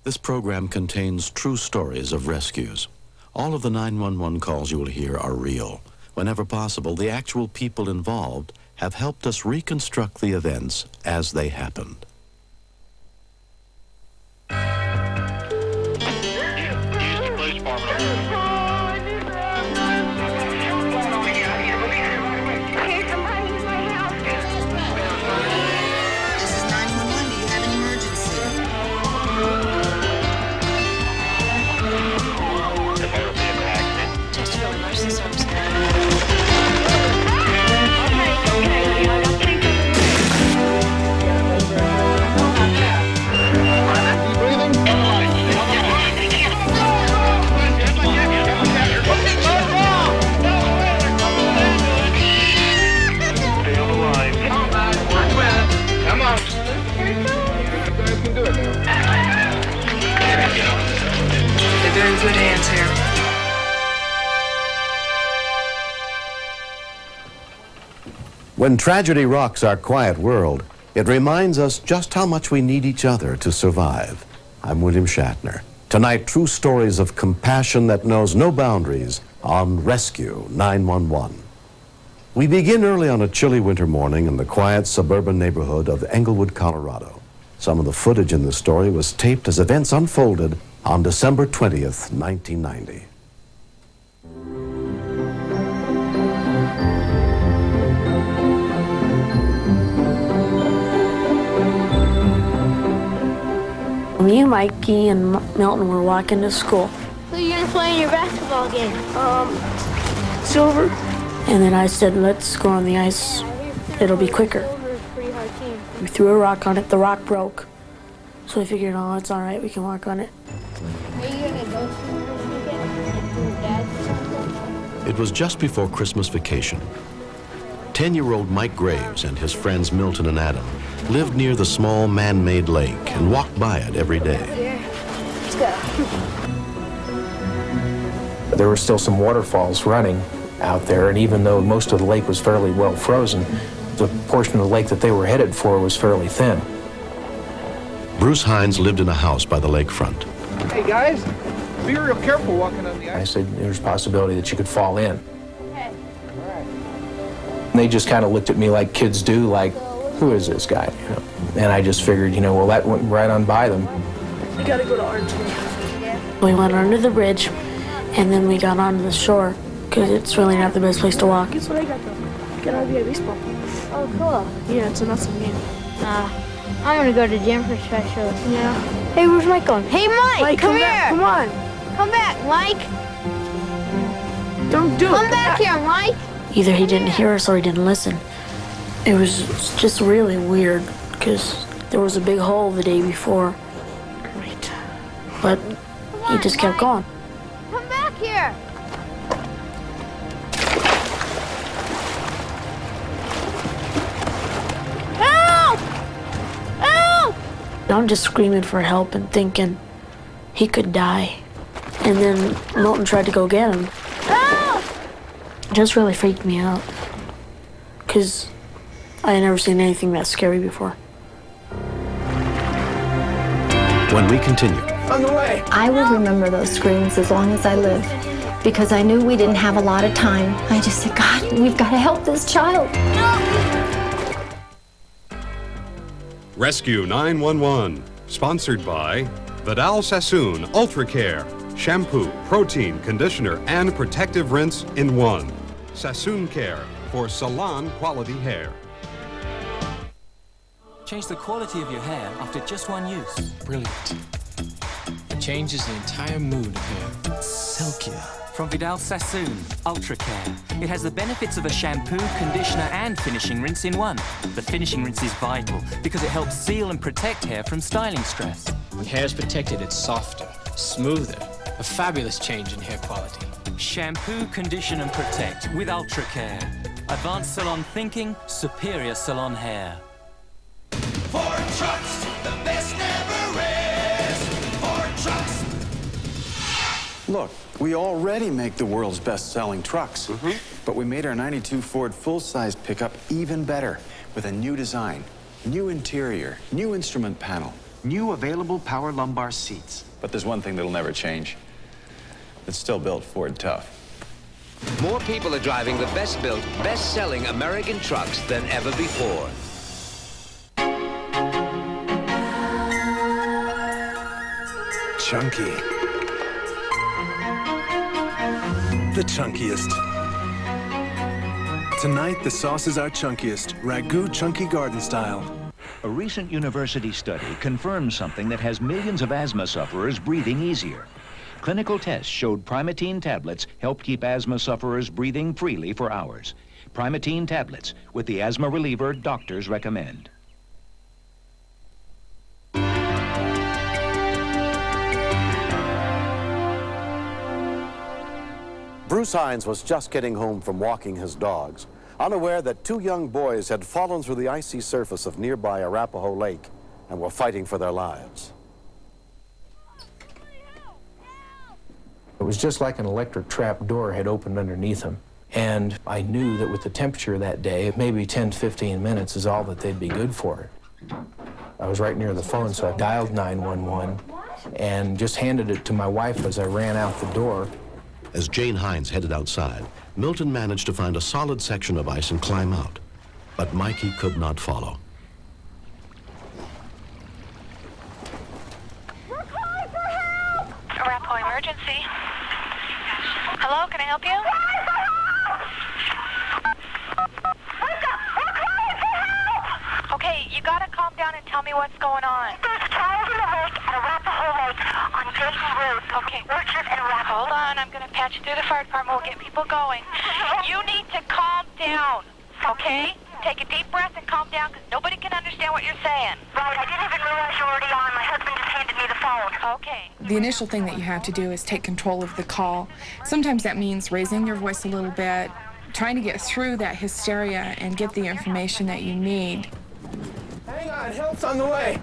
This program contains true stories of rescues. All of the 911 calls you will hear are real. Whenever possible, the actual people involved have helped us reconstruct the events as they happened. Good hands here. When tragedy rocks our quiet world, it reminds us just how much we need each other to survive. I'm William Shatner. Tonight, true stories of compassion that knows no boundaries on Rescue 911. We begin early on a chilly winter morning in the quiet suburban neighborhood of Englewood, Colorado. Some of the footage in this story was taped as events unfolded on December 20th, 1990. Me, Mikey, and Milton were walking to school. Who are you gonna play in your basketball game? Silver. And then I said, let's go on the ice. It'll be quicker. Silver's a pretty hard team. We threw a rock on it. The rock broke. So we figured, oh, it's all right. We can walk on it. Are you gonna go somewhere this weekend? Your dad's? It was just before Christmas vacation. 10-year-old Mike Graves and his friends Milton and Adam lived near the small man-made lake and walked by it every day. Let's go. There were still some waterfalls running out there, and even though most of the lake was fairly well frozen, the portion of the lake that they were headed for was fairly thin. Bruce Hines lived in a house by the lakefront. Hey guys, be real careful walking on the I ice. said there's a possibility that you could fall in. Okay. And they just kind of looked at me like kids do, like, who is this guy? You know? And I just figured, well, that went right on by them. We gotta go to Orange. We went under the bridge, and then we got onto the shore, because it's really not the best place to walk. Guess what I got, though? I got RBI baseball. Oh, cool. Yeah, it's an awesome game. I'm gonna go to gym for specials. Yeah. Hey, where's Mike going? Hey, Mike, come here. Back. Come on. Come back, Mike. Don't do it. Come back here, Mike. Either he didn't hear us or he didn't listen. It was just really weird, because there was a big hole the day before. Great. But he just kept going. Come back here. Help! Help! I'm just screaming for help and thinking he could die. And then Milton tried to go get him. Help! It just really freaked me out, because I had never seen anything that scary before. When we continue, On the way. I will remember those screams as long as I live, because I knew we didn't have a lot of time. I just said, God, we've got to help this child. Rescue 911, sponsored by Vidal Sassoon Ultra Care, shampoo, protein, conditioner, and protective rinse in one. Sassoon Care for salon quality hair. Change the quality of your hair after just one use. Brilliant. It changes the entire mood of hair. Silkier. From Vidal Sassoon Ultra Care. It has the benefits of a shampoo, conditioner, and finishing rinse in one. The finishing rinse is vital because it helps seal and protect hair from styling stress. When hair is protected, it's softer, smoother. A fabulous change in hair quality. Shampoo, condition, and protect with Ultra Care. Advanced salon thinking, superior salon hair. Ford Trucks, the best never is. Ford Trucks. Look, we already make the world's best-selling trucks, but we made our 92 Ford full-size pickup even better with a new design, new interior, new instrument panel, new available power lumbar seats. But there's one thing that'll never change. It's still built Ford tough. More people are driving the best-built, best-selling American trucks than ever before. Chunky. The chunkiest. Tonight, the sauces are chunkiest. Ragu chunky garden style. A recent university study confirms something that has millions of asthma sufferers breathing easier. Clinical tests showed Primatene tablets help keep asthma sufferers breathing freely for hours. Primatene tablets, with the asthma reliever doctors recommend. Bruce Hines was just getting home from walking his dogs, unaware that two young boys had fallen through the icy surface of nearby Arapahoe Lake and were fighting for their lives. It was just like an electric trap door had opened underneath them. And I knew that with the temperature that day, maybe 10 to 15 minutes is all that they'd be good for. I was right near the phone, so I dialed 911 and just handed it to my wife as I ran out the door. As Jane Hines headed outside, Milton managed to find a solid section of ice and climb out. But Mikey could not follow. We're calling for help! Arapahoe emergency. Hello, can I help you? Okay, you gotta calm down and tell me what's going on. There's a child in the lake at Arapahoe Lake on Dayton Road. Okay. Orchard and Arapahoe. Hold on, I'm gonna patch you through the fire department. We'll get people going. You need to calm down, okay? Take a deep breath and calm down, because nobody can understand what you're saying. Right, I didn't even realize you were already on. My husband just handed me the phone. Okay. The initial thing that you have to do is take control of the call. Sometimes that means raising your voice a little bit, trying to get through that hysteria and get the information that you need. Hang on, help's on the way.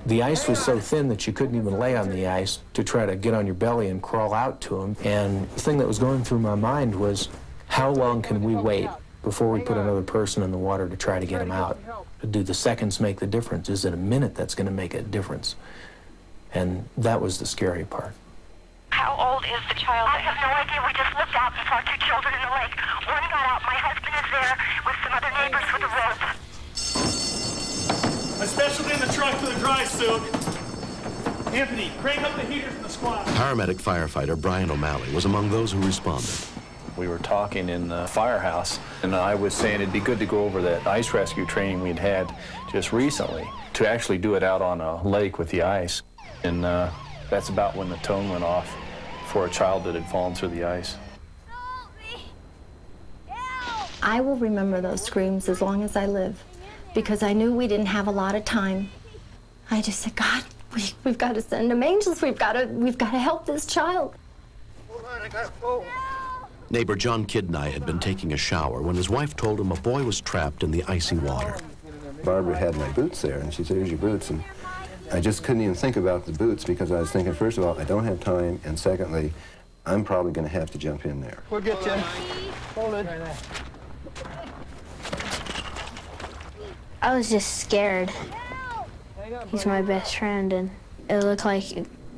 The ice was so thin that you couldn't even lay on the ice to try to get on your belly and crawl out to them. And the thing that was going through my mind was, how long can we wait before we put another person in the water to try to get them out? Do the seconds make the difference? Is it a minute that's going to make a difference? And that was the scary part. How old is the child? I have no idea. We just looked out and saw two children in the lake. One got out. My husband is there with some other neighbors with a rope. My specialty in the trunk for the dry suit. Anthony, crank up the heaters in the squad. Paramedic firefighter Brian O'Malley was among those who responded. We were talking in the firehouse, and I was saying it'd be good to go over that ice rescue training we'd had just recently, to actually do it out on a lake with the ice. And that's about when the tone went off for a child that had fallen through the ice. I will remember those screams as long as I live, because I knew we didn't have a lot of time. I just said, God, we've got to send them angels. We've got to help this child. Hold on, I gotta pull. Neighbor John Kidney had been taking a shower when his wife told him a boy was trapped in the icy water. Barbara had my boots there, and she said, here's your boots. And I just couldn't even think about the boots, because I was thinking, first of all, I don't have time, and secondly, I'm probably going to have to jump in there. We'll get you. Hold it. I was just scared. He's my best friend, and it looked like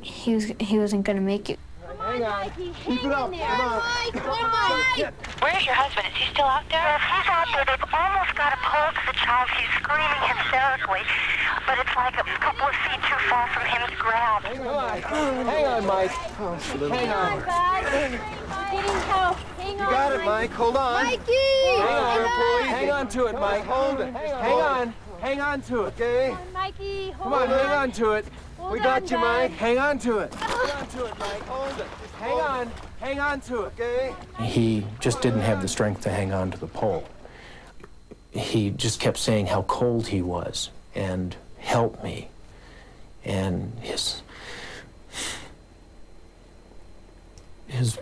he wasn't gonna make it. Hang on. Keep it up. Come on. Where's your husband? Is he still out there? Yes, he's out there. They've almost got a hold of the child. He's screaming hysterically, but it's like a couple of feet too far from him to grab. Hang on. Hang on, Mike. Oh, hang on. You got it, Mike. Hold on. Mikey! Hang on to it, Mike. Hold it. Hang on. Hang on to it, okay? Mikey, Come on, hang on to it. We got you, Mike. Hang on to it. Hang on to it, Mike. Hold it. Just hang on. Hang on to it, okay? He just didn't have the strength to hang on to the pole. He just kept saying how cold he was and help me. And his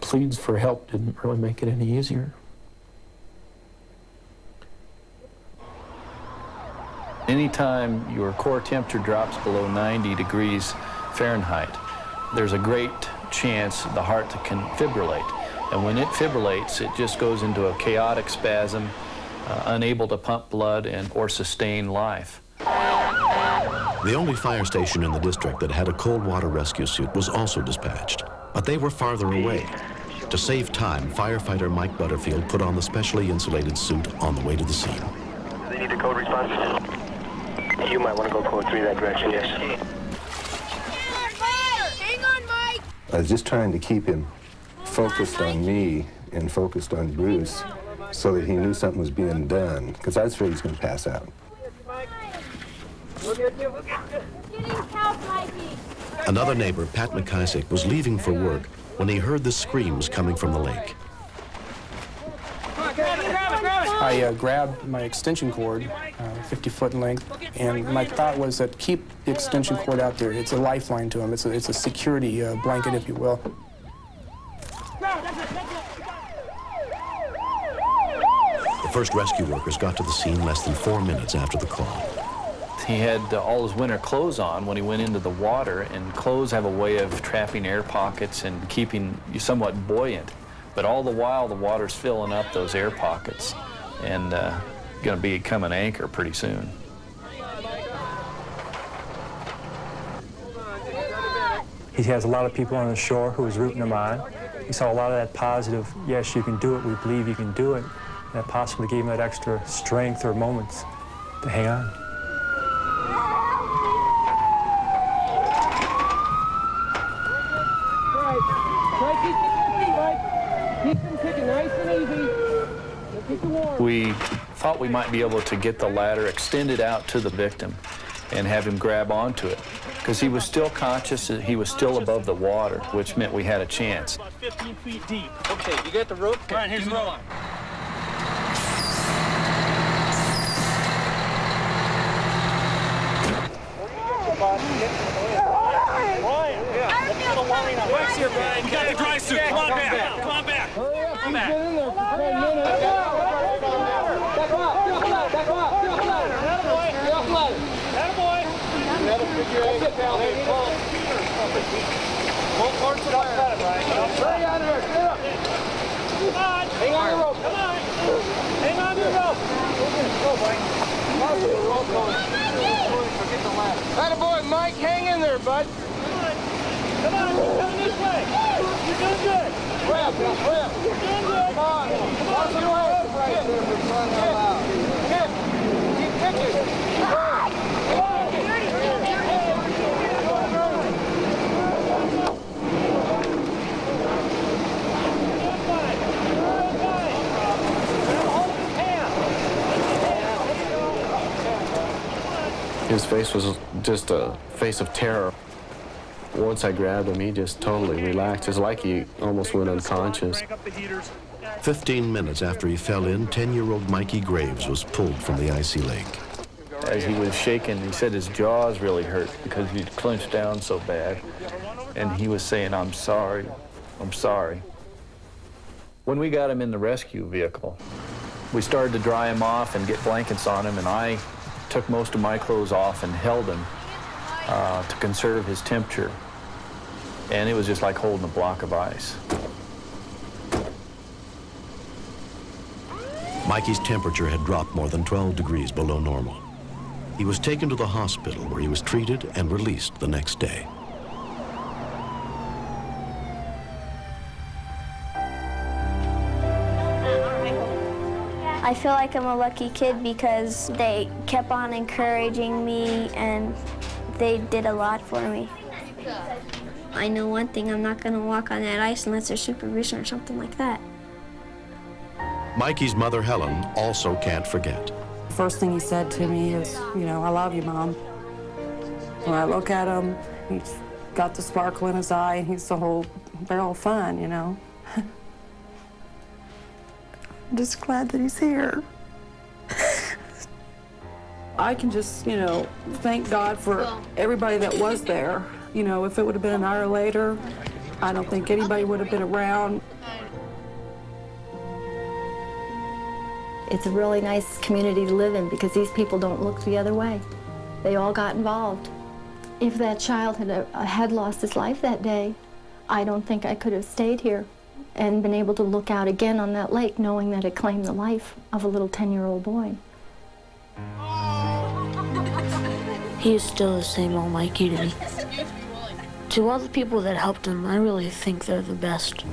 pleas for help didn't really make it any easier. Anytime your core temperature drops below 90 degrees Fahrenheit, there's a great chance the heart can fibrillate. And when it fibrillates, it just goes into a chaotic spasm, unable to pump blood or sustain life. The only fire station in the district that had a cold water rescue suit was also dispatched, but they were farther away. To save time, firefighter Mike Butterfield put on the specially insulated suit on the way to the scene. They need a code response? You might want to go code 3 that direction, yes. Hang on, Mike! I was just trying to keep him focused on me and focused on Bruce so that he knew something was being done, because I was afraid he was going to pass out. Another neighbor, Pat McIsaac, was leaving for work when he heard the screams coming from the lake. I grabbed my extension cord, 50 foot in length, and my thought was that keep the extension cord out there. It's a lifeline to him. It's a security blanket, if you will. The first rescue workers got to the scene less than 4 minutes after the call. He had all his winter clothes on when he went into the water, and clothes have a way of trapping air pockets and keeping you somewhat buoyant. But all the while, the water's filling up those air pockets and going to become an anchor pretty soon. He has a lot of people on the shore who is rooting him on. He saw a lot of that positive, yes, you can do it, we believe you can do it. And that possibly gave him that extra strength or moments to hang on. We thought we might be able to get the ladder extended out to the victim and have him grab onto it, because he was still conscious, he was still above the water, which meant we had a chance. About 15 feet deep. Okay, you got the rope? All right, here's the rope. Wax here, Brian. You got the dry suit. Come on back. Come on back. Come back. Hang on the rope. Come on. Hang on to the rope. Go, Mike. Attaboy, Mike, hang in there, bud. Come on, you're coming this way. You're doing good. Grab. You're doing good. Come on. Watch your rope right there for crying out loud. Keep kicking. Come on. His face was just a face of terror. Once I grabbed him, he just totally relaxed. It's like he almost went unconscious. 15 minutes after he fell in, 10-year-old Mikey Graves was pulled from the icy lake. As he was shaking, he said his jaws really hurt because he'd clenched down so bad. And he was saying, "I'm sorry, I'm sorry." When we got him in the rescue vehicle, we started to dry him off and get blankets on him, and I took most of my clothes off and held him to conserve his temperature. And it was just like holding a block of ice. Mikey's temperature had dropped more than 12 degrees below normal. He was taken to the hospital where he was treated and released the next day. I feel like I'm a lucky kid because they kept on encouraging me and they did a lot for me. I know one thing, I'm not going to walk on that ice unless there's supervision or something like that. Mikey's mother, Helen, also can't forget. First thing he said to me is, you know, "I love you, Mom." When I look at him, he's got the sparkle in his eye, and he's the whole barrel of fun, you know. I'm just glad that he's here. I can just, you know, thank God for everybody that was there. You know, if it would have been an hour later, I don't think anybody would have been around. It's a really nice community to live in because these people don't look the other way. They all got involved. If that child had lost his life that day, I don't think I could have stayed here and been able to look out again on that lake knowing that it claimed the life of a little 10-year-old boy. he is still the same old Mikey to me. To all the people that helped him, I really think they're the best.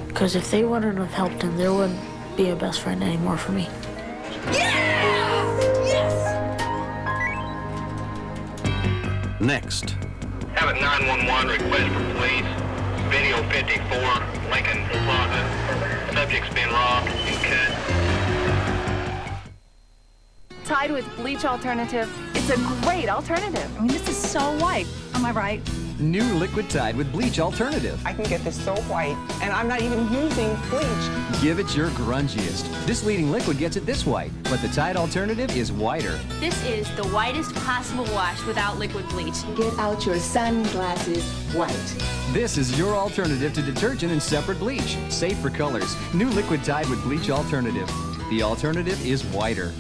Because if they wouldn't have helped him, there wouldn't be a best friend anymore for me. Next. Have a 911 request for police. Video 54, Lincoln Plaza. Subject's been robbed and cut. Tide with bleach alternative. It's a great alternative. I mean, this is so white. Am I right? New Liquid Tide with bleach alternative. I can get this so white, and I'm not even using bleach. Give it your grungiest. This leading liquid gets it this white, but the Tide alternative is whiter. This is the whitest possible wash without liquid bleach. Get out your sunglasses white. This is your alternative to detergent and separate bleach. Safe for colors. New Liquid Tide with bleach alternative. The alternative is whiter.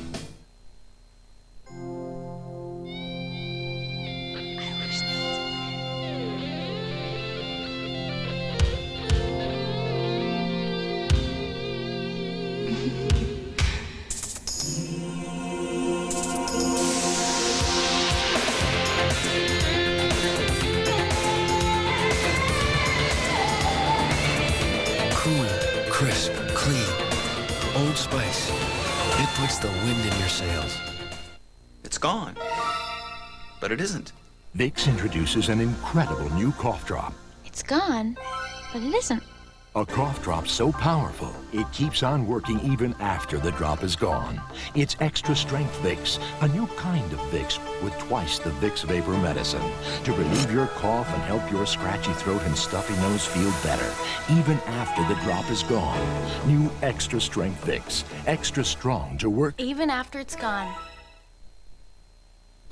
Crisp, clean, Old Spice. It puts the wind in your sails. It's gone. But it isn't. Vicks introduces an incredible new cough drop. It's gone, but it isn't. A cough drop so powerful, it keeps on working even after the drop is gone. It's extra strength Vicks, a new kind of Vicks with twice the Vicks vapor medicine to relieve your cough and help your scratchy throat and stuffy nose feel better, even after the drop is gone. New extra strength Vicks, extra strong to work. Even after it's gone.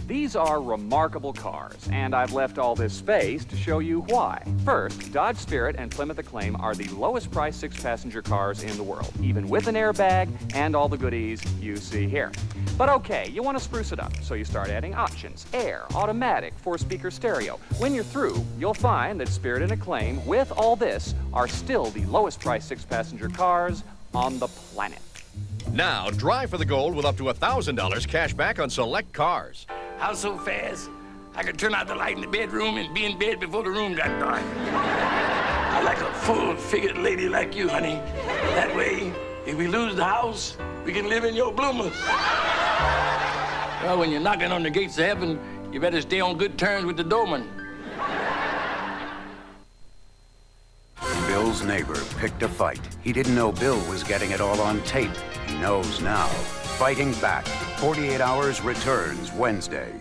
These are remarkable cars, and I've left all this space to show you why. First, Dodge Spirit and Plymouth Acclaim are the lowest priced 6-passenger cars in the world, even with an airbag and all the goodies you see here. But okay, you want to spruce it up, so you start adding options: air, automatic, 4-speaker stereo. When you're through, you'll find that Spirit and Acclaim, with all this, are still the lowest priced 6-passenger cars on the planet. Now, drive for the gold with up to $1,000 cash back on select cars. How so fast? I could turn out the light in the bedroom and be in bed before the room got dark. I like a full-figured lady like you, honey. That way, if we lose the house, we can live in your bloomers. Well, when you're knocking on the gates of heaven, you better stay on good terms with the doorman. Bill's neighbor picked a fight. He didn't know Bill was getting it all on tape. He knows now. Fighting Back. 48 Hours returns Wednesday.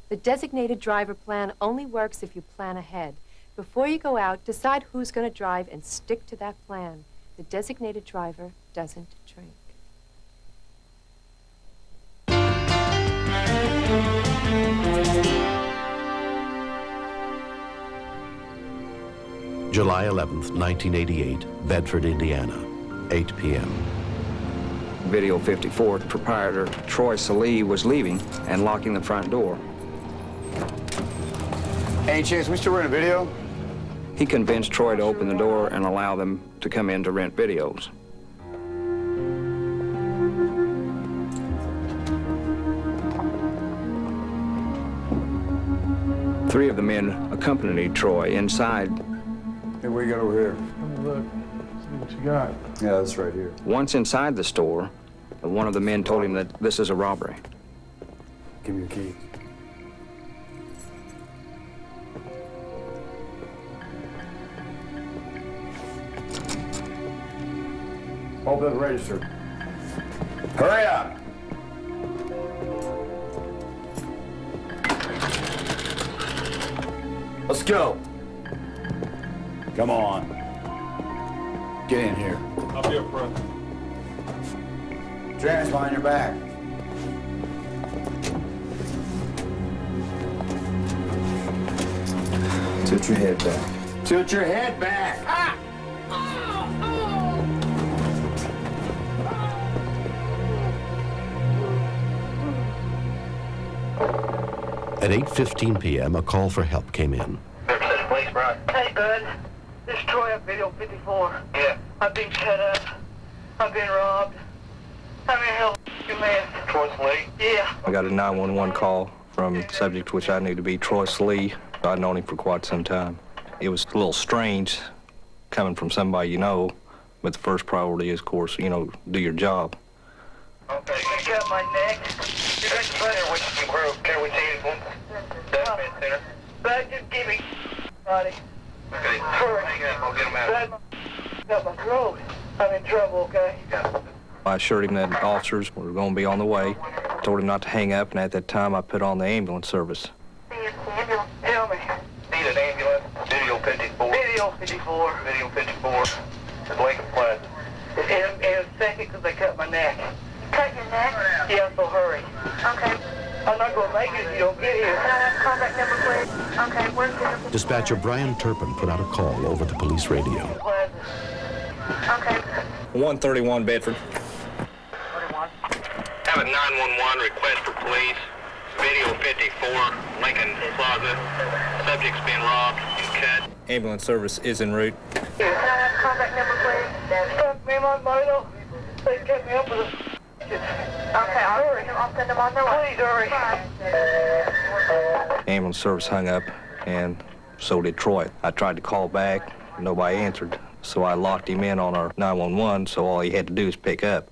The designated driver plan only works if you plan ahead. Before you go out, decide who's going to drive and stick to that plan. The designated driver doesn't drink. July 11th, 1988, Bedford, Indiana, 8 p.m. Video 54, proprietor Troy Salee was leaving and locking the front door. Any chance we still run a video? He convinced Troy to open the door and allow them to come in to rent videos. Three of the men accompanied Troy inside. Hey, what do you got over here? Look, see what you got. Yeah, that's right here. Once inside the store, one of the men told him that this is a robbery. Give me your keys. Open the register. Hurry up! Let's go. Come on. Get in here. I'll be up front. Hands behind your back. Tilt your head back. Tilt your head back. Ah! At 8:15 p.m., a call for help came in. Hey, bud. This is Troy at Video 54. Yeah. I've been cut up. I've been robbed. How may I help you, man? Troy Lee? Yeah. I got a 911 call from a subject which I knew to be Troy Lee. I'd known him for quite some time. It was a little strange coming from somebody you know, but the first priority is, of course, you know, do your job. Okay. You got my neck. You got the butter. Can we see anything? Deathbed center. But just give me, buddy. Okay. Hurry. Hang up. I'll get him out. Got my throat. I'm in trouble, okay? I assured him that officers were going to be on the way. Told him not to hang up, and at that time I put on the ambulance service. Tell me. Need an ambulance. Video 54. Video 54. Video 54. It's Lincoln Plaza. In a second, because they cut my neck. Cut your neck? Yeah, so hurry. Okay. I'm not going to make it if you don't get here. Can I have contact number, please? Okay, where's the... Dispatcher Brian Turpin put out a call over the police radio. Okay. 131 Bedford. Have a 911 request for police. Video 54, Lincoln Plaza. Subject's been robbed and cut. Ambulance service is en route. Can I have contact number, please? Stuck me in my motor. They cut me up with a... Okay, I'll send them on their way. Please hurry. Ambulance service hung up, and so did Troy. I tried to call back, nobody answered, so I locked him in on our 911, so all he had to do is pick up.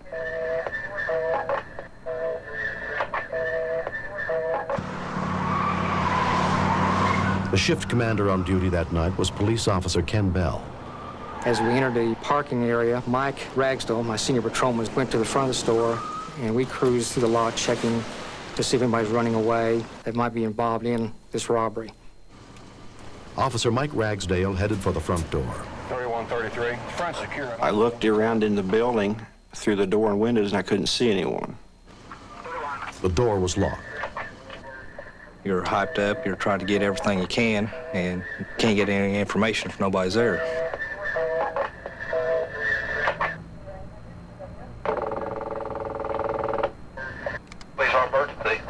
The shift commander on duty that night was Police Officer Ken Bell. As we entered the parking area, Mike Ragsdale, my senior patrolman, went to the front of the store, and we cruised through the lot checking to see if anybody's running away that might be involved in this robbery. Officer Mike Ragsdale headed for the front door. 3133. Front secure. I looked around in the building through the door and windows, and I couldn't see anyone. The door was locked. You're hyped up, you're trying to get everything you can, and you can't get any information if nobody's there.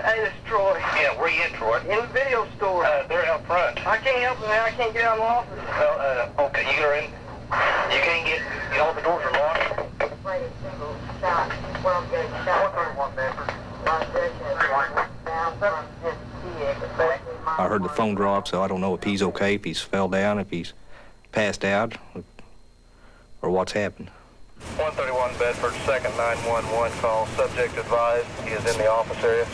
Hey, this is Troy. Yeah, where you at, Troy? In the video store. They're out front. I can't help it, man. I can't get out of my office. Well, okay, you're in. You can't get, all the doors are locked. I heard the phone drop, so I don't know if he's okay, if he's fell down, if he's passed out, or what's happened. 131 Bedford, second 911 call. Subject advised. He is in the office area.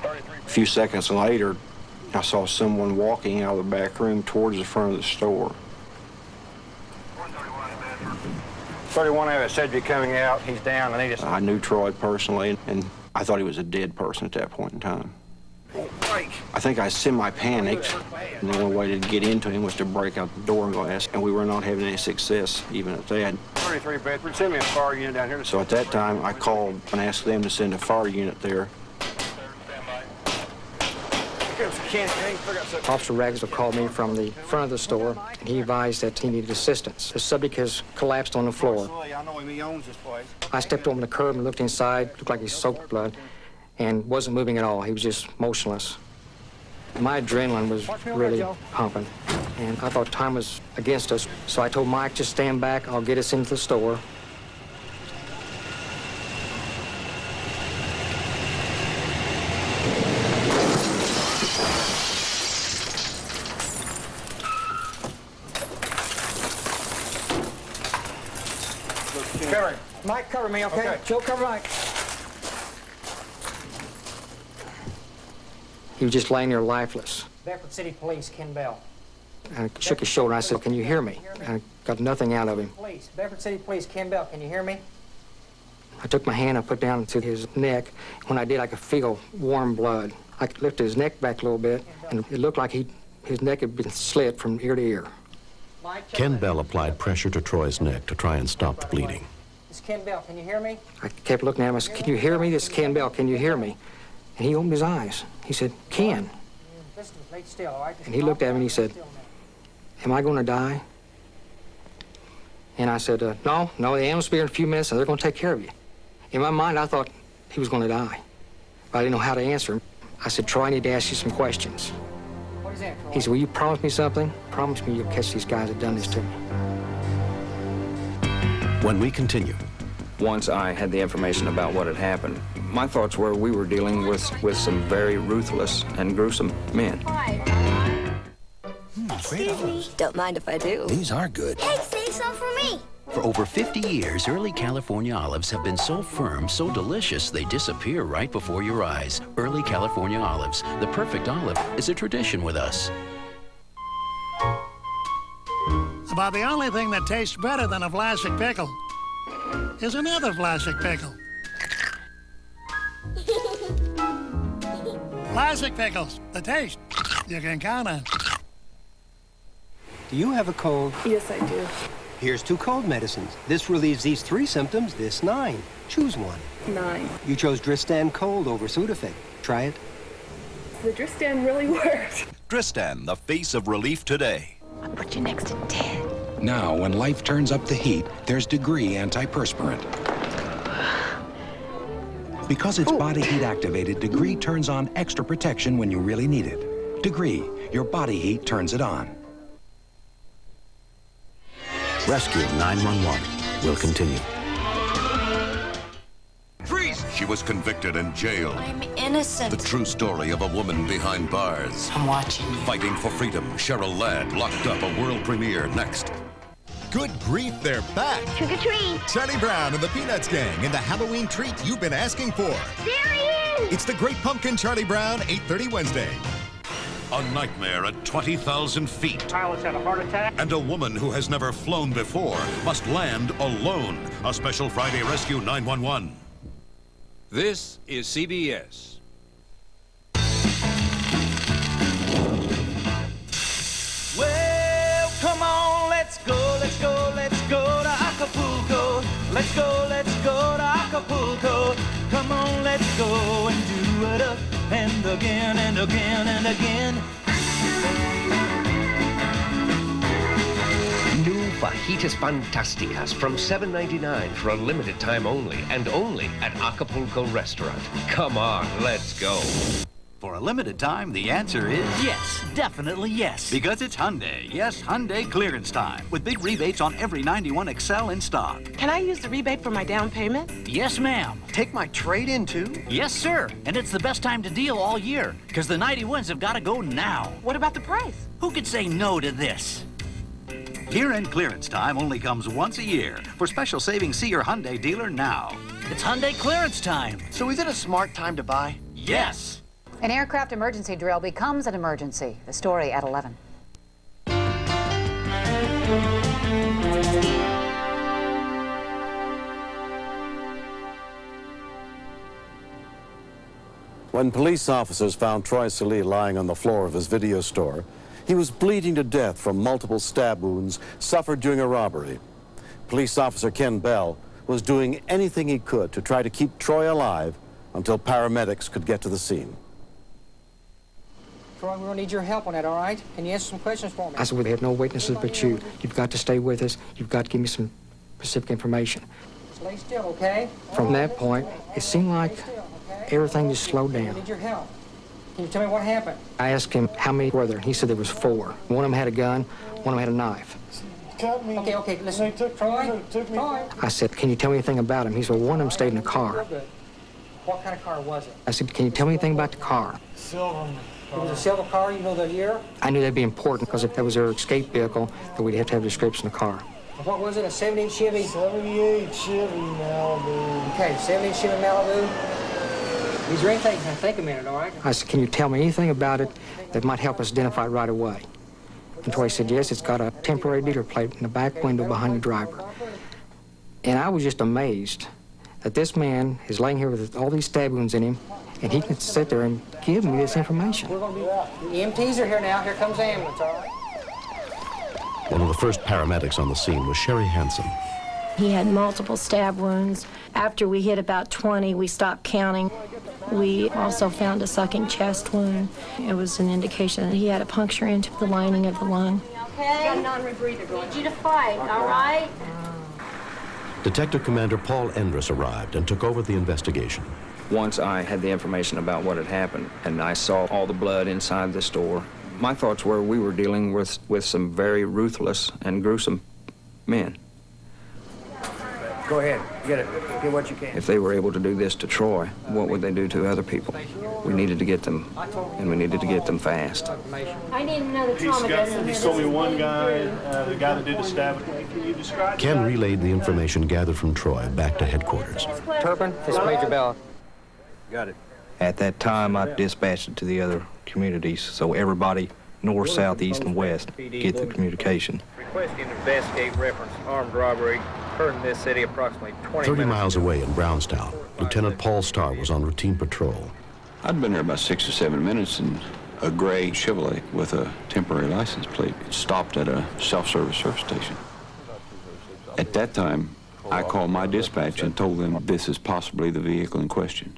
A few seconds later, I saw someone walking out of the back room towards the front of the store. 31 have a subject coming out. He's down. I knew Troy personally, and I thought he was a dead person at that point in time. I think I semi-panicked, and the only way to get into him was to break out the door glass, and we were not having any success even at that. 33 Bedford, send me a fire unit down here. So at that time, I called and asked them to send a fire unit there. Officer Ragsdale called me from the front of the store, and he advised that he needed assistance. The subject has collapsed on the floor. I know him. He owns this place. I stepped over the curb and looked inside. Looked like he soaked blood and wasn't moving at all. He was just motionless. My adrenaline was really pumping, and I thought time was against us. So I told Mike, just stand back. I'll get us into the store. Cover him. Mike, cover me, okay? Joe, cover Mike. He was just laying there lifeless. Bedford City Police, Ken Bell. I shook his shoulder. I said, "Can you hear me?" I got nothing out of him. Police, Bedford City Police, Ken Bell, can you hear me? I took my hand, I put down to his neck. When I did, I could feel warm blood. I could lift his neck back a little bit, and it looked like his neck had been slit from ear to ear. Ken Bell applied pressure to Troy's neck to try and stop the bleeding. This is Ken Bell, can you hear me? I kept looking at him. I said, "Can you hear me? This is Ken Bell. Can you hear me?" And he opened his eyes. He said, "Ken." Listen, lay still, all right? And he looked at me and he said, "Am I going to die?" And I said, no, the ambulance will be here in a few minutes and they're going to take care of you." In my mind, I thought he was going to die, but I didn't know how to answer him. I said, "Troy, I need to ask you some questions." What is that, Troy? He said, "Will you promise me something? Promise me you'll catch these guys that done this to me." When we continue, Once I had the information about what had happened, my thoughts were we were dealing with some very ruthless and gruesome men. Excuse me. Don't mind if I do. These are good. Hey, save some for me. For over 50 years, early California olives have been so firm, so delicious, they disappear right before your eyes. Early California olives, the perfect olive, is a tradition with us. About the only thing that tastes better than a Vlasic pickle is another Vlasic pickle. Vlasic pickles, the taste you can count on. Do you have a cold? Yes, I do. Here's 2 cold medicines. This relieves these 3 symptoms, this 9. Choose one. 9. You chose Dristan Cold over Sudafed. Try it. The Dristan really works. Dristan, the face of relief today. I'll put you next to Ted. Now, when life turns up the heat, there's Degree antiperspirant. Because it's body heat activated, Degree turns on extra protection when you really need it. Degree, your body heat turns it on. Rescue 911 will continue. Freeze! She was convicted and jailed. I'm innocent. The true story of a woman behind bars. I'm watching you. Fighting for freedom. Cheryl Ladd locked up, a world premiere next. Good grief, they're back. Trick or treat. Charlie Brown and the Peanuts Gang in the Halloween treat you've been asking for. There he is! It's the Great Pumpkin Charlie Brown, 8:30 Wednesday. A nightmare at 20,000 feet. Pilot's had a heart attack. And a woman who has never flown before must land alone. A special Friday Rescue 911. This is CBS. Well, come on, let's go, let's go, let's go to Acapulco. Let's go to Acapulco. Come on, let's go and do it up and again and again and again. New Fajitas Fantásticas from $7.99 for a limited time only, and only at Acapulco Restaurant. Come on, let's go. For a limited time, the answer is yes, definitely yes. Because it's Hyundai. Yes, Hyundai clearance time. With big rebates on every 91 XL in stock. Can I use the rebate for my down payment? Yes, ma'am. Take my trade-in, too? Yes, sir. And it's the best time to deal all year. Because the 91s have got to go now. What about the price? Who could say no to this? Year-end clearance time only comes once a year. For special savings, see your Hyundai dealer now. It's Hyundai clearance time. So is it a smart time to buy? Yes. An aircraft emergency drill becomes an emergency. The story at 11. When police officers found Troy s03e lying on the floor of his video store, he was bleeding to death from multiple stab wounds suffered during a robbery. Police officer Ken Bell was doing anything he could to try to keep Troy alive until paramedics could get to the scene. Troy, we're going to need your help on that, all right? Can you answer some questions for me? I said, we have no witnesses but you. You've got to stay with us. You've got to give me some specific information. Stay still, okay? From that point, it seemed like everything just slowed I down. need your help. Can you tell me what happened? I asked him how many were there. He said there was 4. One of them had a gun, one of them had a knife. Cut me. Okay, listen. Troy? I said, can you tell me anything about him? He said, well, one of them stayed in the car. What kind of car was it? I said, can you tell me anything about the car? Silver. It was a silver car, you know the year? I knew that'd be important because if that was their escape vehicle, then we'd have to have a description of the car. What was it, a 78 Chevy? 78 Chevy Malibu. Okay, 78 Chevy Malibu. Is there anything, think a minute, all right? I said, can you tell me anything about it that might help us identify it right away? And Troy said, yes, it's got a temporary dealer plate in the back window behind the driver. And I was just amazed that this man is laying here with all these stab wounds in him, and he can sit there and give me this information. We're going to be, the EMTs are here now. Here comes the ambulance, all right? One of the first paramedics on the scene was Sherry Hansen. He had multiple stab wounds. After we hit about 20, we stopped counting. We also found a sucking chest wound. It was an indication that he had a puncture into the lining of the lung. Okay? Got a non-rebreather going. Need you to fight, all right? Detective Commander Paul Endress arrived and took over the investigation. Once I had the information about what had happened and I saw all the blood inside the store, my thoughts were we were dealing with some very ruthless and gruesome men. Go ahead, get it. Get what you can. If they were able to do this to Troy, what would they do to other people? We needed to get them, and we needed to get them fast. I need another trauma gun. He told me one guy, the guy that did the stabbing. Can you describe? Ken relayed the information gathered from Troy back to headquarters. Turpin, it's Major Bell. Got it. At that time, I dispatched it to the other communities, so everybody north, south, east, and west get the communication. Requesting to investigate reference armed robbery occurred in this city approximately 20 30 miles away in Brownstown, Lieutenant Paul Starr was on routine patrol. I'd been there about 6 or 7 minutes, and a gray Chevrolet with a temporary license plate stopped at a self-service service station. At that time, I called my dispatch and told them this is possibly the vehicle in question.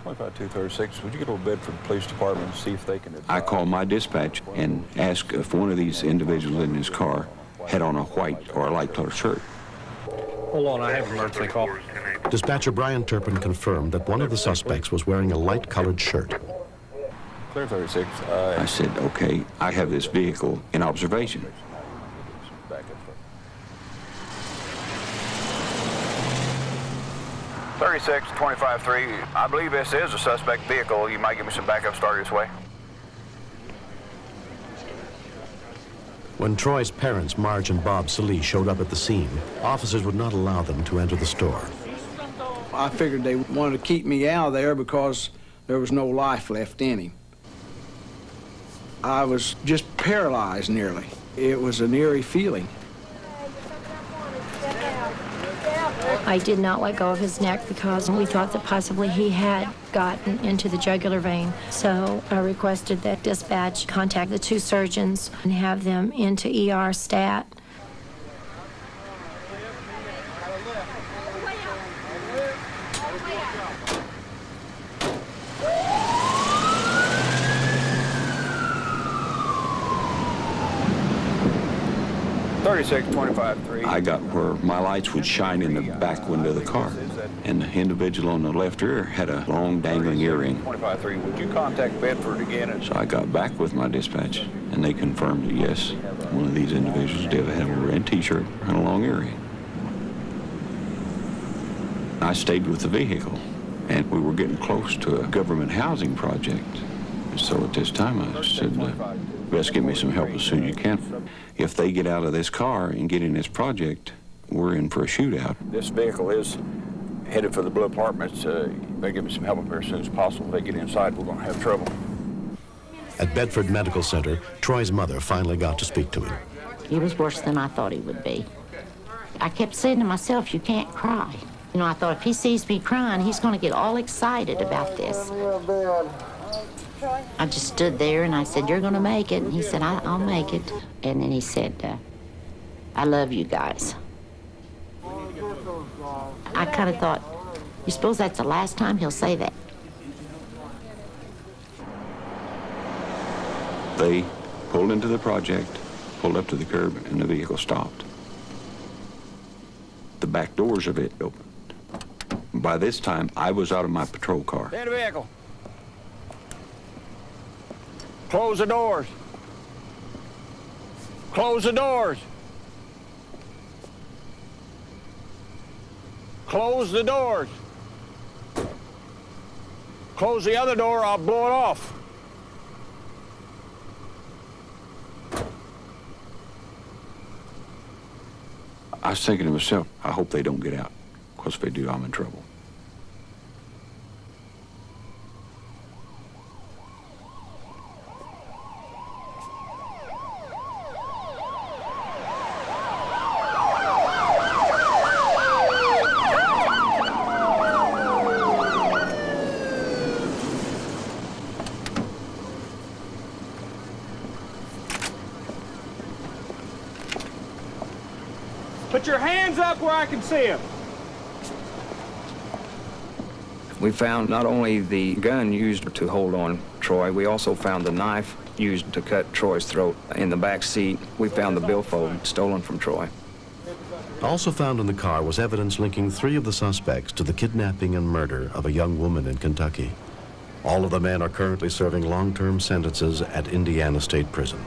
25236, would you get a little Bedford Police Department and see if they can... I called my dispatch and asked if one of these individuals in his car had on a white or a light colored shirt. Hold on, I have an emergency call. Dispatcher Brian Turpin confirmed that one of the suspects was wearing a light-colored shirt. Clear 36. I said, okay, I have this vehicle in observation. 36-25-3, I believe this is a suspect vehicle. You might give me some backup started this way. When Troy's parents, Marge and Bob Salee, showed up at the scene, officers would not allow them to enter the store. I figured they wanted to keep me out of there because there was no life left in him. I was just paralyzed nearly. It was an eerie feeling. I did not let go of his neck because we thought that possibly he had gotten into the jugular vein. So I requested that dispatch contact the 2 surgeons and have them into ER stat. I got where my lights would shine in the back window of the car, and the individual on the left rear had a long dangling earring. 25-3, would you contact Bedford again? So I got back with my dispatch, and they confirmed that yes, one of these individuals did have a red T-shirt and a long earring. I stayed with the vehicle, and we were getting close to a government housing project. So at this time I said, best give me some help as soon as you can. If they get out of this car and get in this project, we're in for a shootout. This vehicle is headed for the Blue Apartments. They give me some help up here as soon as possible. If they get inside, we're going to have trouble. At Bedford Medical Center, Troy's mother finally got to speak to him. He was worse than I thought he would be. I kept saying to myself, you can't cry. You know, I thought if he sees me crying, he's going to get all excited about this. I just stood there and I said, you're going to make it. And he said, I'll make it. And then he said, I love you guys. I kind of thought, you suppose that's the last time he'll say that? They pulled into the project, pulled up to the curb, and the vehicle stopped. The back doors of it opened. By this time, I was out of my patrol car. Stay in the vehicle. Close the doors. Close the doors. Close the doors. Close the other door, I'll blow it off. I was thinking to myself, I hope they don't get out, because if they do, I'm in trouble. Put your hands up where I can see them. We found not only the gun used to hold on Troy, we also found the knife used to cut Troy's throat. In the back seat, we found the billfold stolen from Troy. Also found in the car was evidence linking 3 of the suspects to the kidnapping and murder of a young woman in Kentucky. All of the men are currently serving long-term sentences at Indiana State Prison.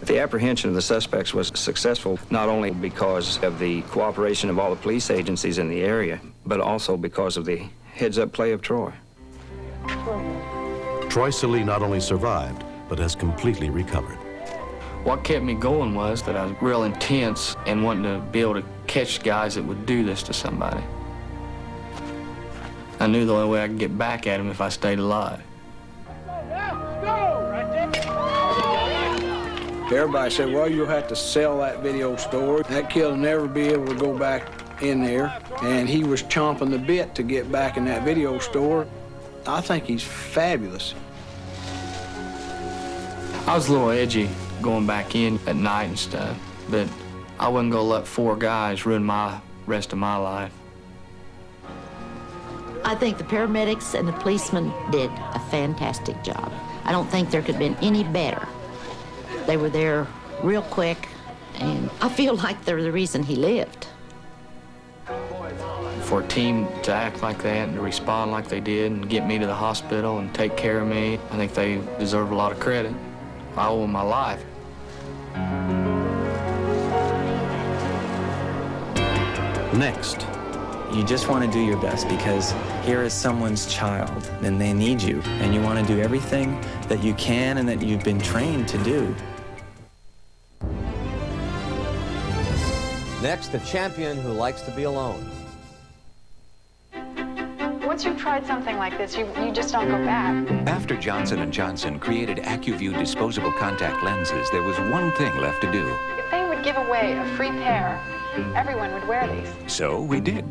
The apprehension of the suspects was successful not only because of the cooperation of all the police agencies in the area, but also because of the heads-up play of Troy. Troy s03e not only survived, but has completely recovered. What kept me going was that I was real intense and wanting to be able to catch guys that would do this to somebody. I knew the only way I could get back at them if I stayed alive. Everybody said, well, you'll have to sell that video store. That kid will never be able to go back in there. And he was chomping the bit to get back in that video store. I think he's fabulous. I was a little edgy going back in at night and stuff, but I wasn't gonna let 4 guys ruin my rest of my life. I think the paramedics and the policemen did a fantastic job. I don't think there could have been any better. They were there real quick, and I feel like they're the reason he lived. For a team to act like that and to respond like they did and get me to the hospital and take care of me, I think they deserve a lot of credit. I owe them my life. Next. You just want to do your best because here is someone's child and they need you, and you want to do everything that you can and that you've been trained to do. Next, the champion who likes to be alone. Once you've tried something like this, you just don't go back. After Johnson & Johnson created AccuView disposable contact lenses, there was one thing left to do. If they would give away a free pair, everyone would wear these. So we did.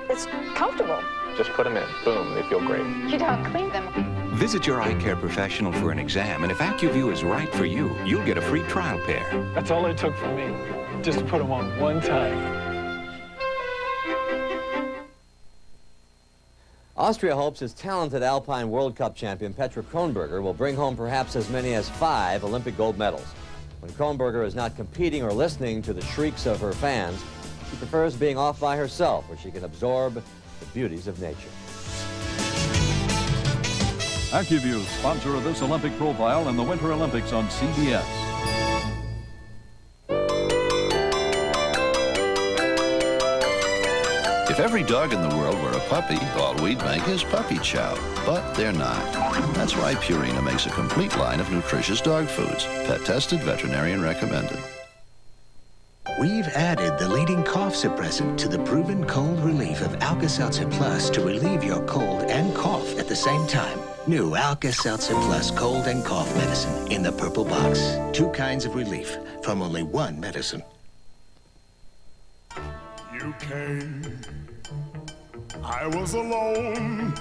It's comfortable. Just put them in. Boom, they feel great. You don't clean them. Visit your eye care professional for an exam, and if AccuView is right for you, you'll get a free trial pair. That's all it took for me, just to put them on one time. Austria hopes its talented Alpine World Cup champion Petra Kronberger will bring home perhaps as many as 5 Olympic gold medals. When Kronberger is not competing or listening to the shrieks of her fans, she prefers being off by herself where she can absorb the beauties of nature. AccuView, sponsor of this Olympic profile and the Winter Olympics on CBS. If every dog in the world were a puppy, all we'd make is puppy chow. But they're not. That's why Purina makes a complete line of nutritious dog foods. Pet-tested, veterinarian recommended. We've added the leading cough suppressant to the proven cold relief of Alka-Seltzer Plus to relieve your cold and cough at the same time. New Alka-Seltzer Plus cold and cough medicine in the purple box. 2 kinds of relief from only 1 medicine. You came, I was alone.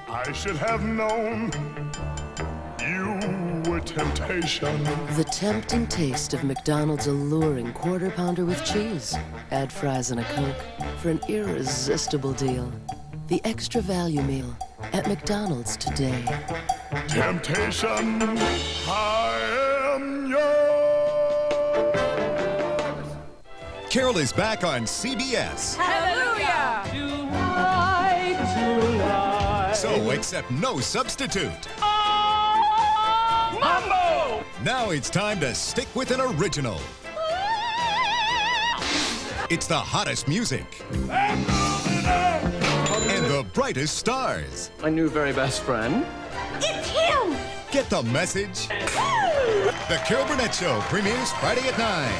I should have known you were temptation. The tempting taste of McDonald's alluring Quarter Pounder with cheese. Add fries and a Coke for an irresistible deal. The extra value meal at McDonald's today. Temptation, I am yours. Carol is back on CBS. Hallelujah! So accept no substitute. Mambo! Now it's time to stick with an original. It's the hottest music. And the brightest stars. My new very best friend. It's him! Get the message? The Carol Burnett Show premieres Friday at 9.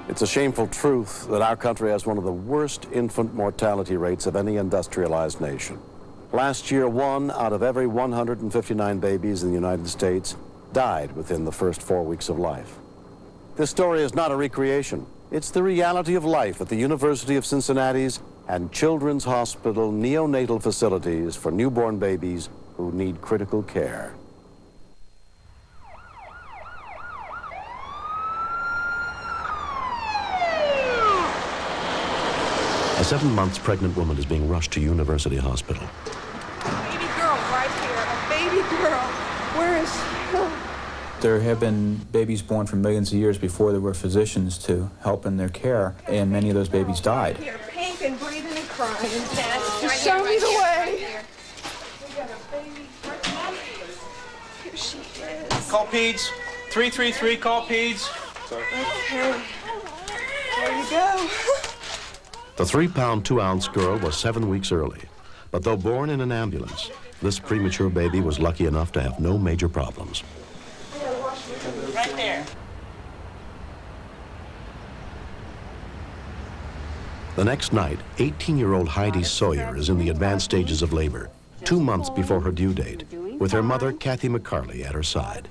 It's a shameful truth that our country has one of the worst infant mortality rates of any industrialized nation. Last year, 1 out of every 159 babies in the United States died within the first 4 weeks of life. This story is not a recreation. It's the reality of life at the University of Cincinnati's and Children's Hospital neonatal facilities for newborn babies who need critical care. A 7 months pregnant woman is being rushed to University Hospital. Baby girl right here. A baby girl. Where is she? There have been babies born for millions of years before there were physicians to help in their care, and many of those babies died. Here, pink and breathing and crying. Show me the way. Here she is. Call PEDS. 333, call PEDS. Sorry. Okay. There you go. The 3-pound, 2-ounce girl was 7 weeks early. But though born in an ambulance, this premature baby was lucky enough to have no major problems. Right there. The next night, 18-year-old Heidi Sawyer is in the advanced stages of labor, 2 months before her due date, with her mother, Kathy McCarley, at her side.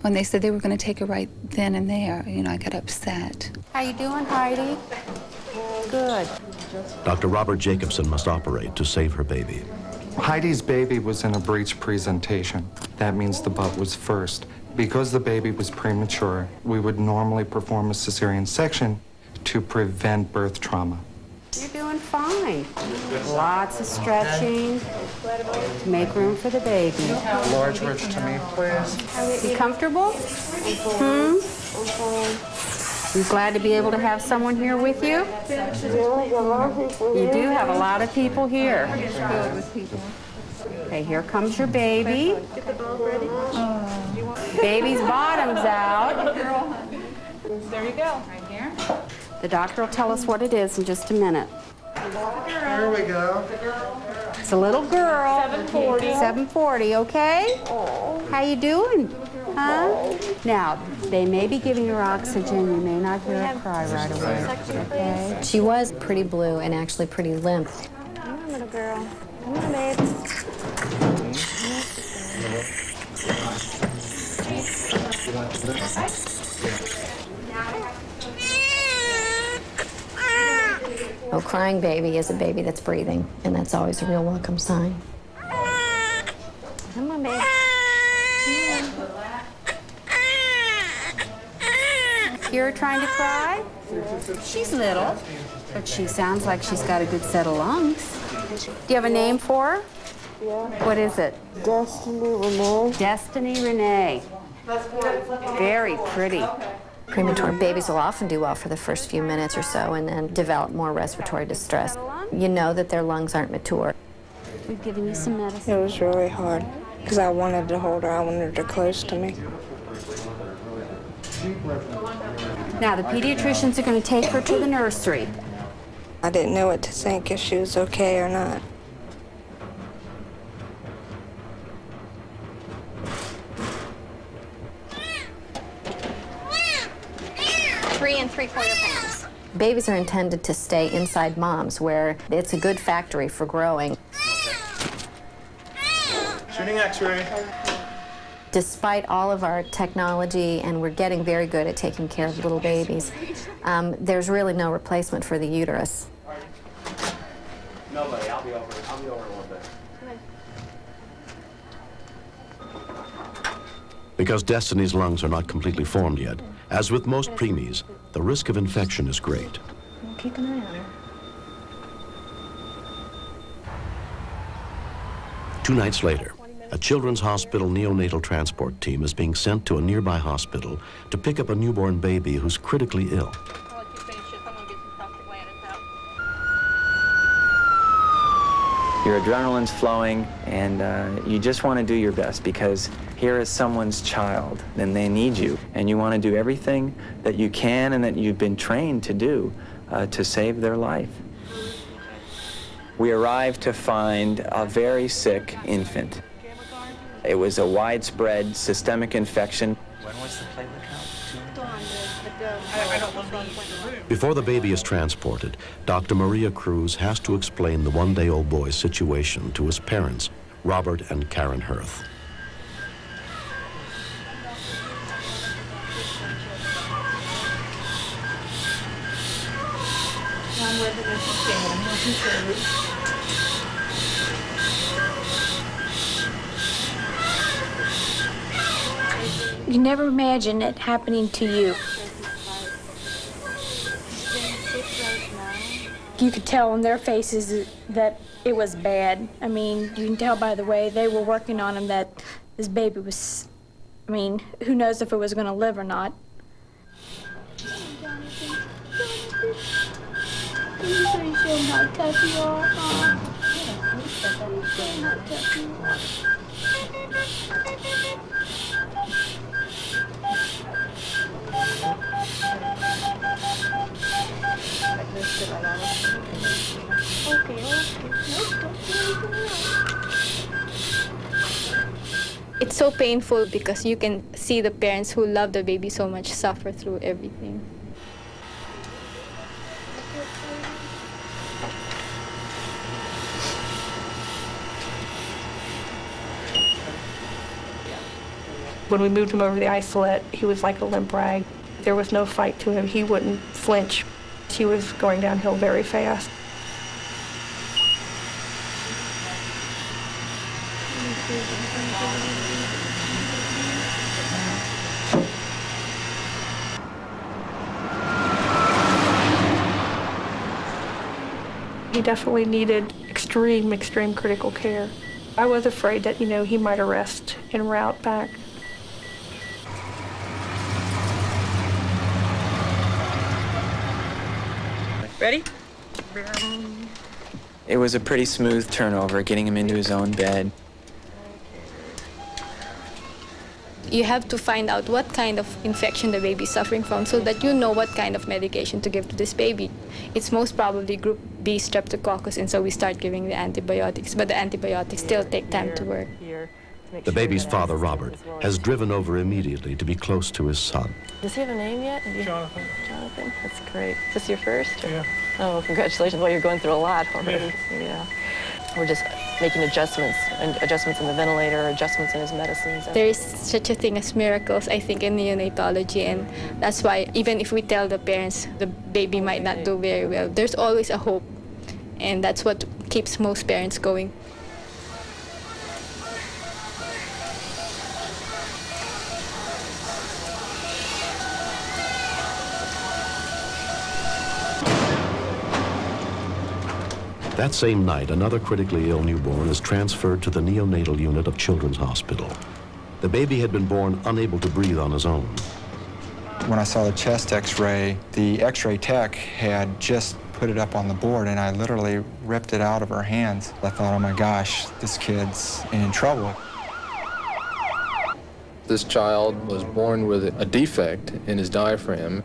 When they said they were going to take her right then and there, you know, I got upset. How you doing, Heidi? Good. Dr. Robert Jacobson must operate to save her baby. Heidi's baby was in a breech presentation. That means the butt was first. Because the baby was premature, we would normally perform a cesarean section to prevent birth trauma. You're doing fine. Lots of stretching to make room for the baby. Large rich to me, please. You comfortable? You glad to be able to have someone here with you? You do have a lot of people here. Okay, here comes your baby. Baby's bottom's out. There you go. Right here. The doctor will tell us what it is in just a minute. Here we go. It's a little girl. 740. 740, okay? How you doing? Huh? Now, they may be giving her oxygen. You may not hear her cry right away. Okay? She was pretty blue and actually pretty limp. Come on, little girl. Come on, babe. A crying baby is a baby that's breathing, and that's always a real welcome sign. Come on, babe. You're trying to cry? She's little, but she sounds like she's got a good set of lungs. Do you have a name for her? Yeah. What is it? Destiny Renee. Destiny Renee. Very pretty. Premature babies will often do well for the first few minutes or so and then develop more respiratory distress. You know that their lungs aren't mature. We've given you some medicine. It was really hard because I wanted to hold her. I wanted her close to me. Now, the pediatricians are going to take her to the nursery. I didn't know what to think, if she was okay or not. Three and 3/4 pounds. Babies are intended to stay inside moms, where it's a good factory for growing. Shooting X-ray. Despite all of our technology, and we're getting very good at taking care of little babies, there's really no replacement for the uterus. Nobody. I'll be over in a little bit. Because Destiny's lungs are not completely formed yet, as with most preemies, the risk of infection is great. Keep an eye on her. 2 nights later, a children's hospital neonatal transport team is being sent to a nearby hospital to pick up a newborn baby who's critically ill. Your adrenaline's flowing, and you just want to do your best because here is someone's child, and they need you, and you want to do everything that you can and that you've been trained to do to save their life. We arrived to find a very sick infant. It was a widespread systemic infection. When was the platelet count? Before the baby is transported, Dr. Maria Cruz has to explain the 1-day-old boy's situation to his parents, Robert and Karen Hirth. You never imagine it happening to you. You could tell on their faces that it was bad. I mean, you can tell by the way they were working on him that this baby was, I mean, who knows if it was going to live or not. Can you show him how tough you are? Show him how tough you are. It's so painful because you can see the parents who love the baby so much suffer through everything. When we moved him over the isolette, he was like a limp rag. There was no fight to him. He wouldn't flinch. He was going downhill very fast. He definitely needed extreme critical care. I was afraid that, he might arrest en route back. Ready? It was a pretty smooth turnover, getting him into his own bed. You have to find out what kind of infection the baby is suffering from so that you know what kind of medication to give to this baby. It's most probably group B streptococcus, and so we start giving the antibiotics, but the antibiotics still take time to work. The baby's father, Robert, has driven over immediately to be close to his son. Does he have a name yet? Jonathan. Jonathan? That's great. Is this your first? Yeah. Oh, congratulations. Well, you're going through a lot already. Yeah. We're just making adjustments in the ventilator, adjustments in his medicines. There is such a thing as miracles, I think, in neonatology, and that's why even if we tell the parents the baby might not do very well, there's always a hope, and that's what keeps most parents going. That same night, another critically ill newborn is transferred to the neonatal unit of Children's Hospital. The baby had been born unable to breathe on his own. When I saw the chest x-ray, the x-ray tech had just put it up on the board, and I literally ripped it out of her hands. I thought, oh my gosh, this kid's in trouble. This child was born with a defect in his diaphragm.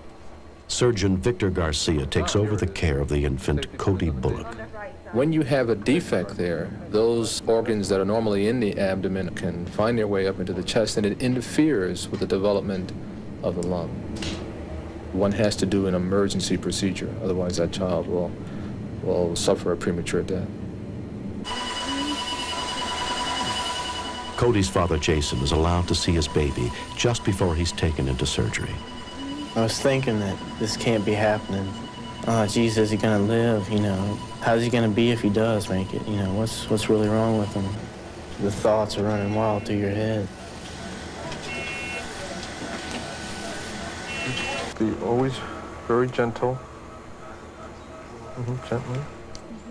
Surgeon Victor Garcia takes over the care of the infant Cody Bullock. When you have a defect there, those organs that are normally in the abdomen can find their way up into the chest, and it interferes with the development of the lung. One has to do an emergency procedure, otherwise that child will suffer a premature death. Cody's father, Jason, is allowed to see his baby just before he's taken into surgery. I was thinking that this can't be happening. Oh, geez, is he gonna live, How's he gonna be if he does make it, What's really wrong with him? The thoughts are running wild through your head. Be always very gentle. Gently.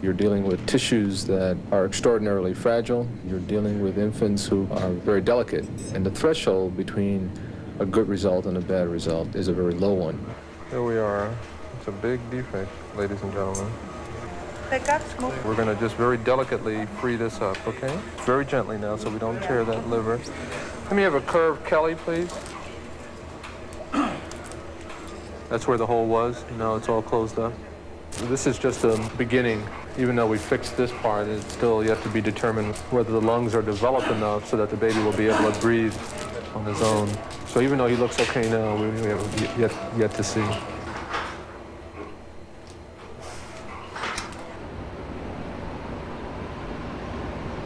You're dealing with tissues that are extraordinarily fragile. You're dealing with infants who are very delicate, and the threshold between a good result and a bad result is a very low one. Here we are. It's a big defect, ladies and gentlemen. We're going to just very delicately free this up, okay? Very gently now so we don't tear that liver. Let me have a curved Kelly, please. That's where the hole was. Now it's all closed up. This is just a beginning. Even though we fixed this part, it's still yet to be determined whether the lungs are developed enough so that the baby will be able to breathe on his own. So even though he looks okay now, we have yet to see.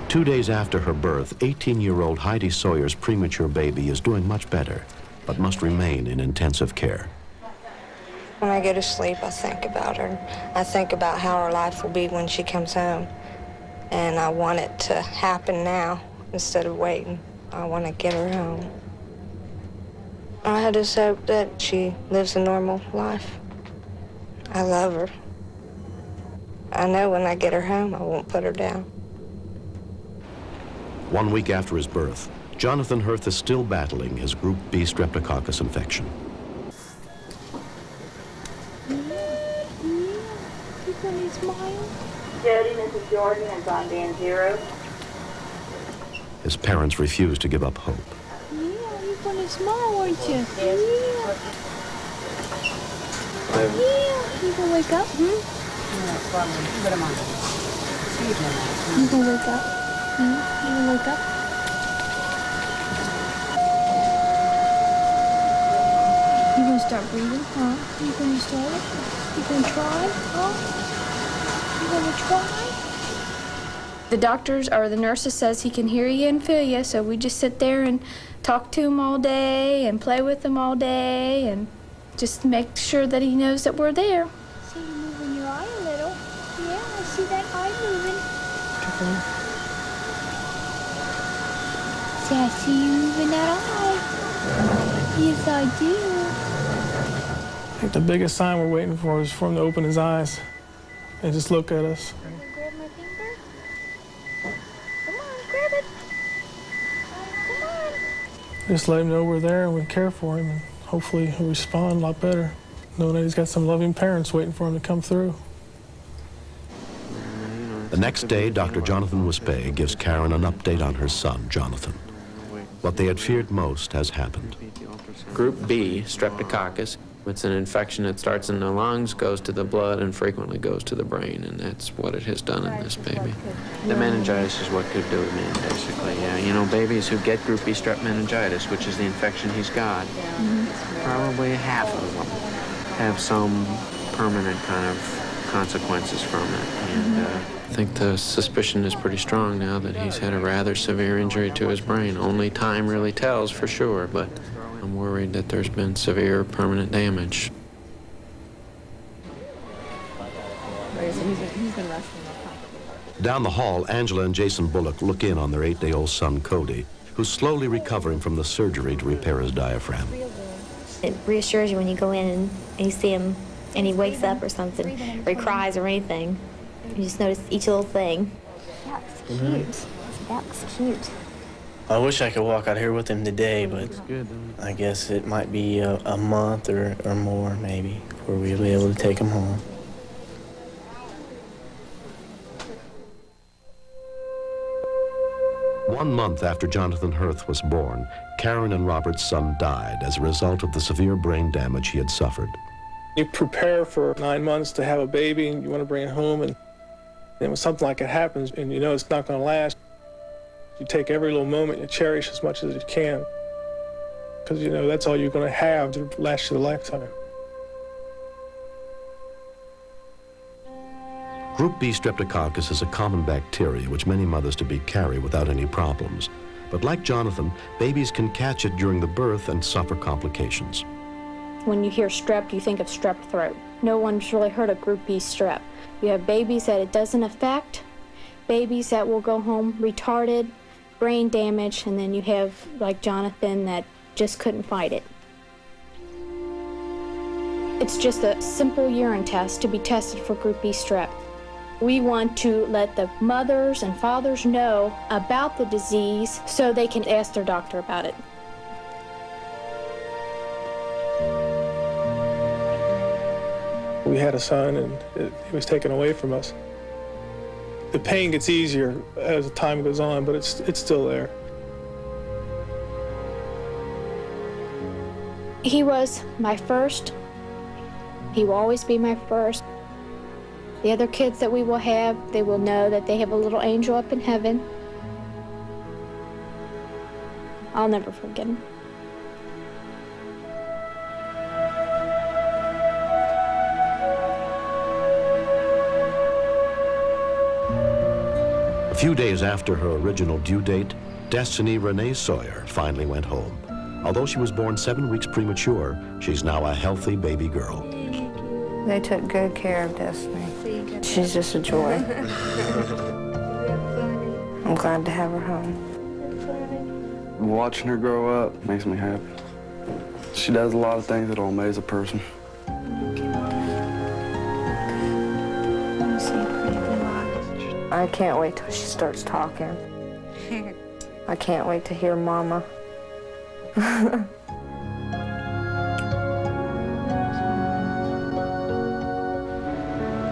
Two days after her birth, 18-year-old Heidi Sawyer's premature baby is doing much better, but must remain in intensive care. When I go to sleep, I think about her. I think about how her life will be when she comes home. And I want it to happen now instead of waiting. I want to get her home. I just hope that she lives a normal life. I love her. I know when I get her home, I won't put her down. 1 week after his birth, Jonathan Hirth is still battling his Group B streptococcus infection. Jody, Mrs. Jordan is on band 0. His parents refuse to give up hope. Yeah, you're gonna smile, aren't you? Yeah. Yeah, you gonna wake up? Put him on. You gonna wake up? You gonna wake up? You gonna start breathing, huh? You gonna start it? You gonna try, huh? You gonna try? The doctors or the nurses says he can hear you and feel you, so we just sit there and talk to him all day and play with him all day and just make sure that he knows that we're there. See you moving your eye a little. Yeah, I see that eye moving. See, I see you moving that eye. Yes, I do. I think the biggest sign we're waiting for is for him to open his eyes and just look at us. Grab my finger. Come on, grab it. Come on. Just let him know we're there and we care for him, and hopefully he'll respond a lot better, knowing that he's got some loving parents waiting for him to come through. The next day, Dr. Jonathan Wispay gives Karen an update on her son, Jonathan. What they had feared most has happened. Group B, streptococcus. It's an infection that starts in the lungs, goes to the blood, and frequently goes to the brain, and that's what it has done in this baby. The meningitis is what could do it, man, basically, yeah. You know, babies who get Group B strep meningitis, which is the infection he's got, probably half of them have some permanent kind of consequences from it. And I think the suspicion is pretty strong now that he's had a rather severe injury to his brain. Only time really tells for sure, but I'm worried that there's been severe permanent damage. Down the hall, Angela and Jason Bullock look in on their 8-day-old son, Cody, who's slowly recovering from the surgery to repair his diaphragm. It reassures you when you go in and you see him and he wakes up or something, or he cries or anything. You just notice each little thing. That looks cute. That looks cute. I wish I could walk out here with him today, but I guess it might be a month or more, maybe, before we'll be able to take him home. One month after Jonathan Hirth was born, Karen and Robert's son died as a result of the severe brain damage he had suffered. You prepare for 9 months to have a baby, and you want to bring it home, and then when something like it happens, and you know it's not going to last, you take every little moment, you cherish as much as you can, because you know that's all you're going to have to last you a lifetime. Group B streptococcus is a common bacteria which many mothers-to-be carry without any problems. But like Jonathan, babies can catch it during the birth and suffer complications. When you hear strep, you think of strep throat. No one's really heard of Group B strep. You have babies that it doesn't affect, babies that will go home retarded, brain damage, and then you have, like Jonathan, that just couldn't fight it. It's just a simple urine test to be tested for Group B strep. We want to let the mothers and fathers know about the disease so they can ask their doctor about it. We had a son, and he was taken away from us. The pain gets easier as time goes on, but it's still there. He was my first. He will always be my first. The other kids that we will have, they will know that they have a little angel up in heaven. I'll never forget him. A few days after her original due date, Destiny Renee Sawyer finally went home. Although she was born 7 weeks premature, she's now a healthy baby girl. They took good care of Destiny. She's just a joy. I'm glad to have her home. Watching her grow up makes me happy. She does a lot of things that'll amaze a person. I can't wait till she starts talking. I can't wait to hear Mama.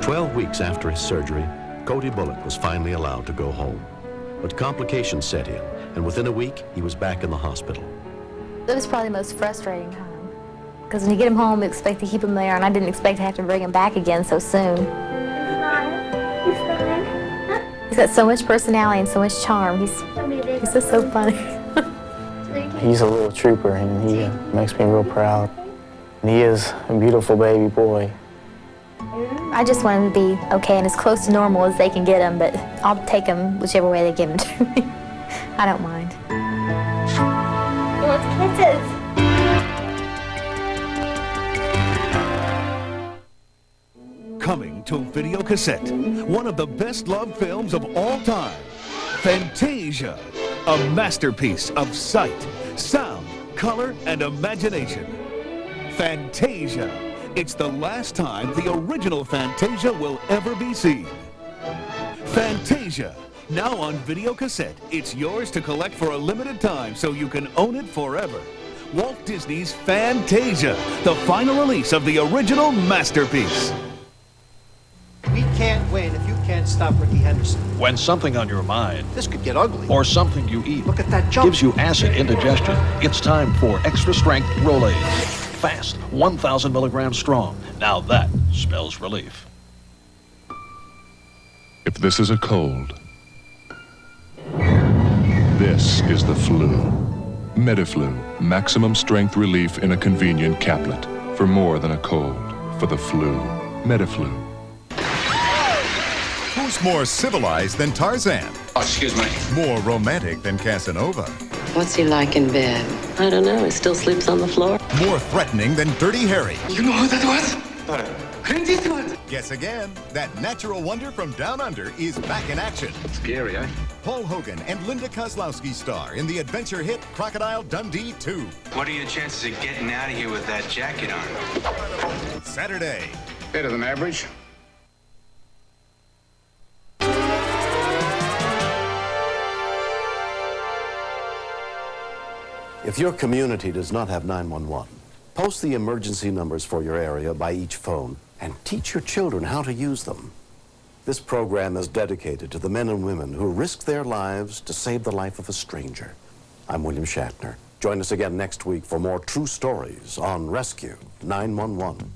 12 weeks after his surgery, Cody Bullock was finally allowed to go home. But complications set in, and within a week, he was back in the hospital. It was probably the most frustrating time. Because when you get him home, you expect to keep him there, and I didn't expect to have to bring him back again so soon. He's got so much personality and so much charm. He's just so funny. He's a little trooper, and he makes me real proud. And he is a beautiful baby boy. I just want him to be okay and as close to normal as they can get him, but I'll take him whichever way they give him to me. I don't mind. He wants kisses. Coming to video cassette, one of the best-loved films of all time, Fantasia, a masterpiece of sight, sound, color, and imagination. Fantasia. It's the last time the original Fantasia will ever be seen. Fantasia, now on video cassette. It's yours to collect for a limited time so you can own it forever. Walt Disney's Fantasia, the final release of the original masterpiece. We can't win if you can't stop Ricky Henderson. When something on your mind, This could get ugly. or something you eat, Look at that jump. gives you acid indigestion, it's time for extra strength Rolaids. Fast, 1,000 milligrams strong. Now that spells relief. If this is a cold, this is the flu. Mediflu, maximum strength relief in a convenient caplet. For more than a cold, for the flu. Mediflu. Who's more civilized than Tarzan? Oh, excuse me. More romantic than Casanova? What's he like in bed? I don't know. He still sleeps on the floor. More threatening than Dirty Harry? You know who that was? Clint Eastwood. Guess again. That natural wonder from Down Under is back in action. Scary, eh? Paul Hogan and Linda Kozlowski star in the adventure hit Crocodile Dundee 2. What are your chances of getting out of here with that jacket on? Saturday. Better than average. If your community does not have 911, post the emergency numbers for your area by each phone and teach your children how to use them. This program is dedicated to the men and women who risk their lives to save the life of a stranger. I'm William Shatner. Join us again next week for more true stories on Rescue 911.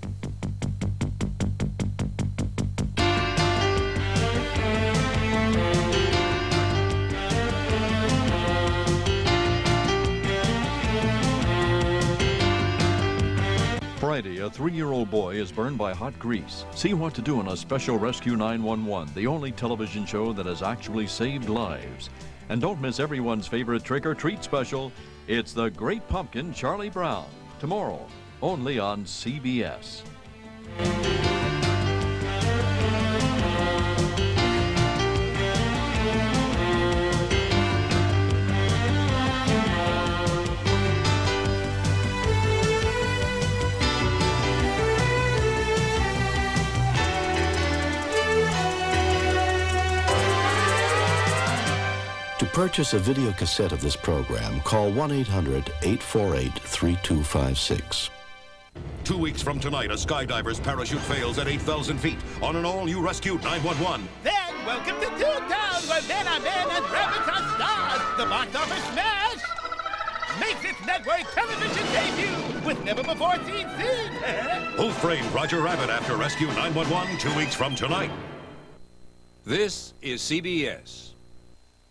Friday, a 3-year-old boy is burned by hot grease. See what to do in a special Rescue 911, the only television show that has actually saved lives. And don't miss everyone's favorite trick-or-treat special. It's The Great Pumpkin Charlie Brown. Tomorrow, only on CBS. To purchase a video cassette of this program, call 1-800-848-3256. 2 weeks from tonight, a skydiver's parachute fails at 8,000 feet on an all-new Rescue 911. Then, welcome to Toontown, where men are men and rabbits are stars. The box office smash makes its network television debut with never-before-seen scenes. Who framed Roger Rabbit after Rescue 911 2 weeks from tonight? This is CBS.